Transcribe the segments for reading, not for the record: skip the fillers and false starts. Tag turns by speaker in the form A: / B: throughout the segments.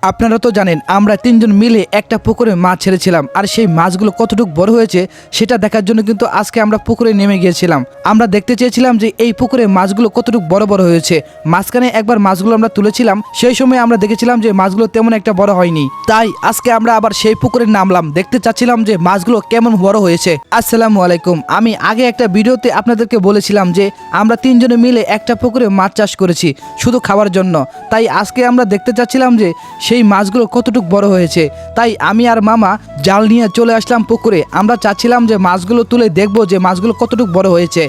A: আপনারা তো জানেন আমরা তিনজন মিলে একটা পুকুরে মাছ ছেড়েছিলাম, আর সেই মাছগুলো কতটুকু বড় হয়েছে সেটা দেখার জন্য কিন্তু আজকে আমরা পুকুরে নেমে গিয়েছিলাম। আমরা দেখতে চেয়েছিলাম যে এই পুকুরে মাছগুলো কতটুকু বড় বড় হয়েছে। মাঝখানে একবার মাছগুলো আমরা তুলেছিলাম, সেই সময় আমরা দেখেছিলাম যে মাছগুলো তেমন একটা বড় হয়নি। তাই আজকে আমরা আবার সেই পুকুরে নামলাম, দেখতে চাচ্ছিলাম যে মাছগুলো কেমন বড় হয়েছে। আসসালামু আলাইকুম। আমি আগে একটা ভিডিওতে আপনাদেরকে বলেছিলাম যে আমরা তিনজনে মিলে একটা পুকুরে মাছ চাষ করেছি শুধু খাওয়ার জন্য। তাই আজকে আমরা দেখতে চাচ্ছিলাম যে সেই মাছগুলো কতটুকু বড় হয়েছে। তাই আমি আর মামা জাল নিয়ে চলে আসলাম পুকুরে। আমরা চাচ্ছিলাম যে মাছগুলো তুলে দেখব যে মাছগুলো কতটুকু বড় হয়েছে,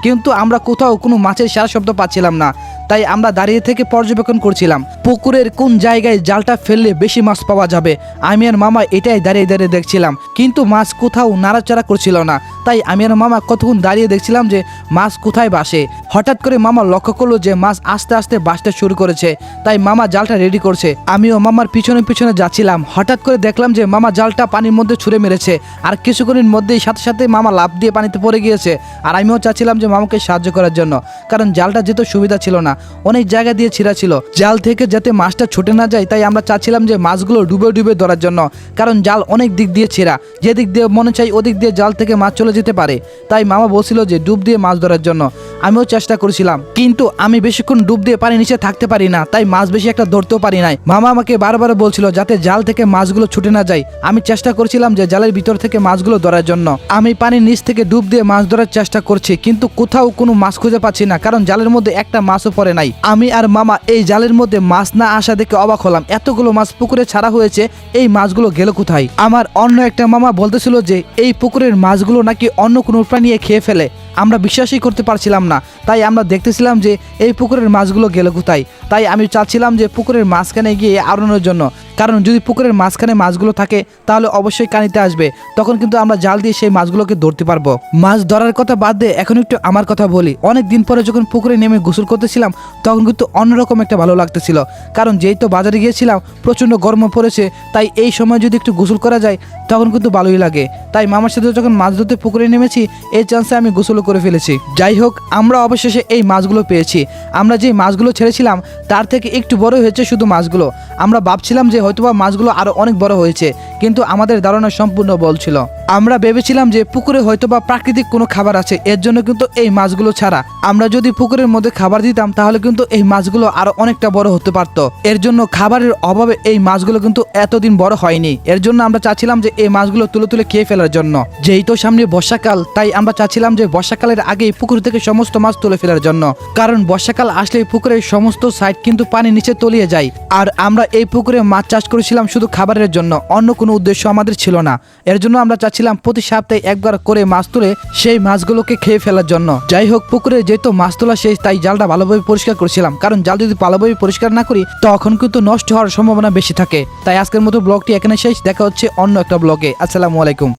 A: কিন্তু আমরা কোথাও কোনো মাছের সারা শব্দ পাচ্ছিলাম না। তাই আমরা দাঁড়িয়ে থেকে পর্যবেক্ষণ করছিলাম পুকুরের কোন জায়গায় জালটা ফেললে বেশি মাছ পাওয়া যাবে। আমি আর মামা এটাই দাঁড়িয়ে দাঁড়িয়ে দেখছিলাম, কিন্তু মাছ কোথাও নাড়াচাড়া করছিল না। তাই আমি আর মামা কতক্ষণ দাঁড়িয়ে দেখছিলাম যে মাছ কোথায় বাসে। হঠাৎ করে মামা লক্ষ্য করলো যে মাছ আস্তে আস্তে বাসতে শুরু করেছে। তাই মামা জালটা রেডি করছে, আমিও মামার পিছনে পিছনে যাচ্ছিলাম। হঠাৎ করে দেখলাম যে মামা জালটা পানির মধ্যে ছুঁড়ে মেরেছে, আর কিছুক্ষণের মধ্যেই সাথে সাথে মামা লাফ দিয়ে পানিতে পড়ে গিয়েছে। আর আমিও চাচ্ছিলাম যে মামাকে সাহায্য করার জন্য, কারণ জালটা যেহেতু সুবিধা ছিল না, অনেক জায়গা দিয়ে ছিঁড়া ছিল। জাল থেকে যাতে মাছটা ছুটে না যায় তাই আমরা চাচ্ছিলাম যে মাছগুলো ডুবে ডুবে ধরার জন্য, কারণ জাল অনেক দিক দিয়ে ছিঁড়া, যেদিক দিয়ে মনে চাই ওদিক দিয়ে জাল থেকে মাছ চলে যেতে পারে। তাই মামা বলছিল যে ডুব দিয়ে মাছ ধরার জন্য। আমিও চেষ্টা করেছিলাম, কিন্তু আমি বেশিক্ষণ ডুব দিয়ে পানি নিচে থাকতে পারি না, তাই মাছ বেশি একটা ধরতেও পারি নাই। মামা আমাকে বারবার বলছিল যাতে জাল থেকে মাছগুলো ছুটে না যায়। আমি চেষ্টা করছিলাম যে জালের ভিতর থেকে মাছগুলো ধরার জন্য। আমি পানির নিচ থেকে ডুব দিয়ে মাছ ধরার চেষ্টা করছি, কিন্তু কোথাও কোনো মাছ খুঁজে পাচ্ছি না, কারণ জালের মধ্যে একটা মাছও পড়ে নাই। আমি আর মামা এই জালের মধ্যে মাছ না আসা দেখে অবাক হলাম। এতগুলো মাছ পুকুরে ছাড়া হয়েছে, এই মাছগুলো গেল কোথায়? আমার অন্য একটা মামা বলতেছিল যে এই পুকুরের মাছগুলো নাকি অন্য কোনো প্রাণী খেয়ে ফেলে। আমরা বিশ্বাসই করতে পারছিলাম না। তাই আমরা দেখতেছিলাম যে এই পুকুরের মাছগুলো গেল কোথায়। তাই আমি চাচ্ছিলাম যে পুকুরের মাঝখানে গিয়ে আড়ানোর জন্য, কারণ যদি পুকুরের মাঝখানে মাছগুলো থাকে তাহলে অবশ্যই কানিতে আসবে, তখন কিন্তু আমরা জাল দিয়ে সেই মাছগুলোকে ধরতে পারবো। মাছ ধরার কথা বাদ দিয়ে এখন একটু আমার কথা বলি। অনেক দিন পরে যখন পুকুরে নেমে গোসল করতেছিলাম তখন কিন্তু অন্যরকম একটা ভালো লাগতেছিল, কারণ যেই তো বাজারে গিয়েছিলাম প্রচণ্ড গরমও পড়েছে। তাই এই সময় যদি একটু গোসল করা যায় তখন কিন্তু ভালোই লাগে। তাই মামার সাথে যখন মাছ ধরতে পুকুরে নেমেছি এই চান্সে আমি গোসলও করে ফেলেছি। যাই হোক, আমরা অবশেষে এই মাছগুলো পেয়েছি। আমরা যে মাছগুলো ছেড়েছিলাম তার থেকে একটু বড় হয়েছে শুধু মাছগুলো। আমরা ভাবছিলাম যে হয়তোবা মাছগুলো আরো অনেক বড় হয়েছে, কিন্তু আমাদের ধারণা সম্পূর্ণ ভুল ছিল। আমরা ভেবেছিলাম যে পুকুরে হয়তোবা প্রাকৃতিক কোনো খাবার আছে, এর জন্য কিন্তু এই মাছগুলো ছাড়া। আমরা যদি পুকুরের মধ্যে খাবার দিতাম তাহলে কিন্তু এই মাছগুলো আরো অনেকটা বড় হতে পারত। এর জন্য খাবারের অভাবে এই মাছগুলো কিন্তু এতদিন বড় হয়নি। এর জন্য আমরা চাচ্ছিলাম যে এই মাছগুলো তুলে তুলে খেয়ে ফেলার জন্য। যেই তো সামনে বর্ষাকাল, তাই আমরা চাচ্ছিলাম যে বর্ষাকালের আগেই পুকুর থেকে সমস্ত মাছ তুলে ফেলার জন্য, কারণ বর্ষাকাল আসলে পুকুরের সমস্ত সাইড কিন্তু পানি নিচে তলিয়ে যায়। আর আমরা এই পুকুরে মাছ চাষ করেছিলাম শুধু খাবারের জন্য, অন্য কোনো উদ্দেশ্য আমাদের ছিল না। এর জন্য আমরা চাচ্ছিলাম প্রতি সপ্তাহে একবার করে মাছ তুলে সেই মাছগুলোকে খেয়ে ফেলার জন্য। যাই হোক, পুকুরে যেহেতু মাছ তোলা শেষ তাই জালটা ভালোভাবে পরিষ্কার করছিলাম, কারণ জাল যদি ভালোভাবে পরিষ্কার না করি তখন কিন্তু নষ্ট হওয়ার সম্ভাবনা বেশি থাকে। তাই আজকের মতো ব্লগটি এখানে শেষ। দেখা হচ্ছে অন্য একটা ব্লগে। আসসালামু আলাইকুম।